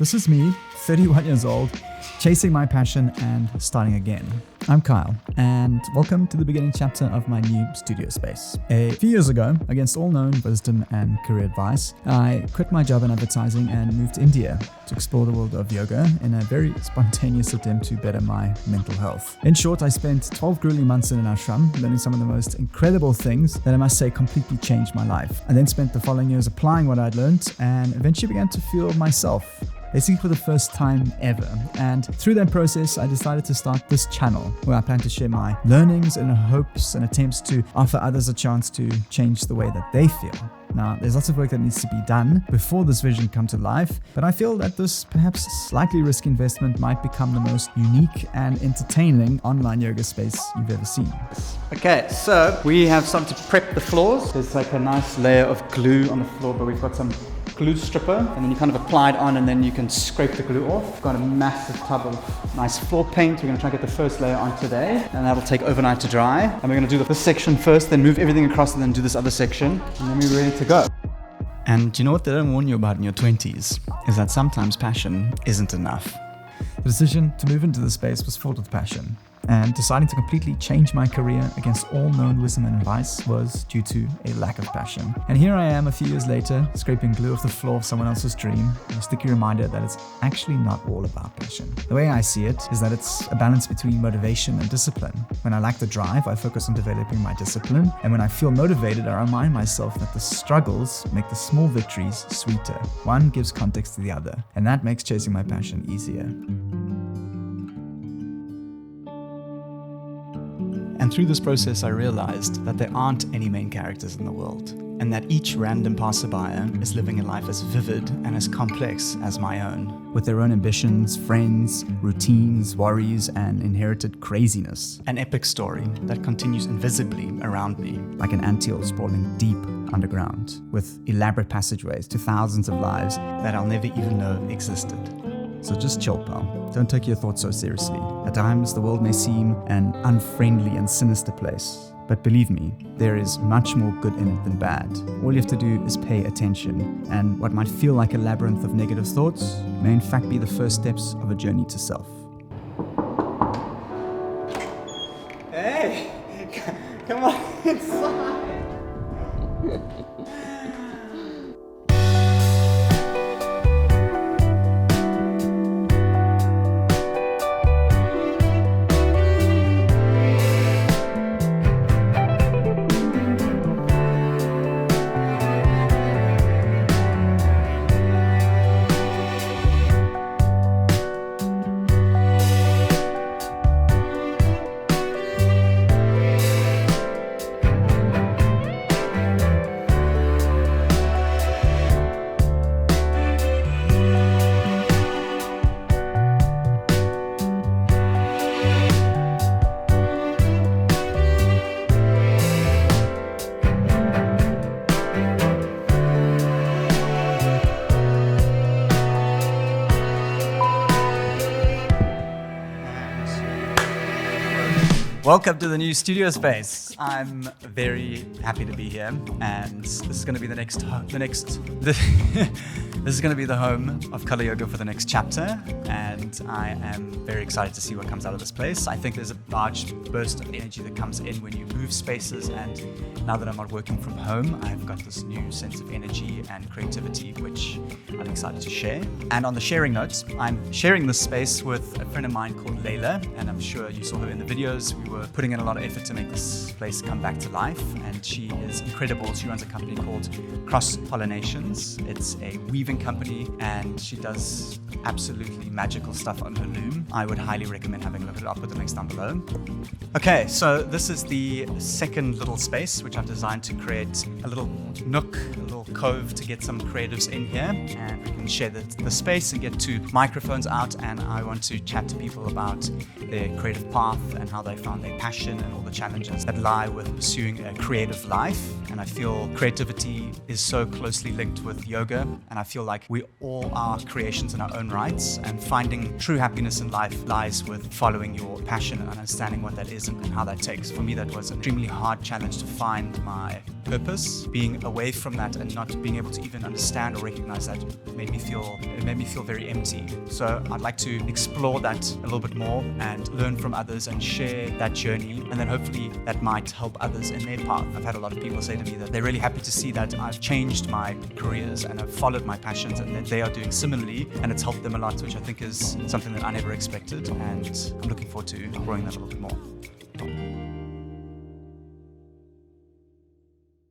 This is me, 31 years old, chasing my passion and starting again. I'm Kyle, and welcome to the beginning chapter of my new studio space. A few years ago, against all known wisdom and career advice, I quit my job in advertising and moved to India to explore the world of yoga in a very spontaneous attempt to better my mental health. In short, I spent 12 grueling months in an ashram, learning some of the most incredible things that I must say completely changed my life. I then spent the following years applying what I'd learned and eventually began to feel myself, basically for the first time ever. And through that process, I decided to start this channel where I plan to share my learnings and hopes and attempts to offer others a chance to change the way that they feel. Now, there's lots of work that needs to be done before this vision comes to life, but I feel that this perhaps slightly risky investment might become the most unique and entertaining online yoga space you've ever seen. Okay, so we have started to prep the floors. There's like a nice layer of glue on the floor, but we've got some glue stripper, and then you kind of apply it on and then you can scrape the glue off. We've got a massive tub of nice floor paint. We're going to try and get the first layer on today, and that'll take overnight to dry. And we're going to do this section first, then move everything across and then do this other section, and then we're ready to go. And you know what they don't warn you about in your 20s is that sometimes passion isn't enough. The decision to move into the space was filled with passion, and deciding to completely change my career against all known wisdom and advice was due to a lack of passion. And here I am a few years later, scraping glue off the floor of someone else's dream, a sticky reminder that it's actually not all about passion. The way I see it is that it's a balance between motivation and discipline. When I lack the drive, I focus on developing my discipline, and when I feel motivated, I remind myself that the struggles make the small victories sweeter. One gives context to the other, and that makes chasing my passion easier. And through this process, I realized that there aren't any main characters in the world, and that each random passerby is living a life as vivid and as complex as my own, with their own ambitions, friends, routines, worries, and inherited craziness. An epic story that continues invisibly around me, like an anthill sprawling deep underground, with elaborate passageways to thousands of lives that I'll never even know existed. So just chill, pal. Don't take your thoughts so seriously. At times, the world may seem an unfriendly and sinister place. But believe me, there is much more good in it than bad. All you have to do is pay attention, and what might feel like a labyrinth of negative thoughts may in fact be the first steps of a journey to self. Hey, come on inside. Welcome to the new studio space. I'm very happy to be here, and this is going to be this is going to be the home of Color Yoga for the next chapter, and I am very excited to see what comes out of this place. I think there's a large burst of energy that comes in when you move spaces, and now that I'm not working from home, I've got this new sense of energy and creativity, which I'm excited to share. And on the sharing notes, I'm sharing this space with a friend of mine called Layla, and I'm sure you saw her in the videos. We were putting in a lot of effort to make this place come back to life, and she is incredible. She runs a company called Cross Pollinations. It's a weaving company, and she does absolutely magical stuff on her loom. I would highly recommend having a look at it. I'll put the links down below. Okay, so this is the second little space which I've designed to create a little nook, a little cove to get some creatives in here, and we can share the space and get two microphones out, and I want to chat to people about their creative path and how they found their passion and all the challenges that lie with pursuing a creative life. And I feel creativity is so closely linked with yoga, and I feel like we all are creations in our own rights, and finding true happiness in life lies with following your passion and understanding what that is and how that takes. For me, that was an extremely hard challenge to find my purpose. Being away from that and not being able to even understand or recognize that made me feel very empty. So I'd like to explore that a little bit more and learn from others and share that journey, and then hopefully that might help others in their path. I've had a lot of people say to me that they're really happy to see that I've changed my careers and I've followed my passions, and that they are doing similarly, and it's helped them a lot, which I think is something that I never expected, and I'm looking forward to growing that a little bit more.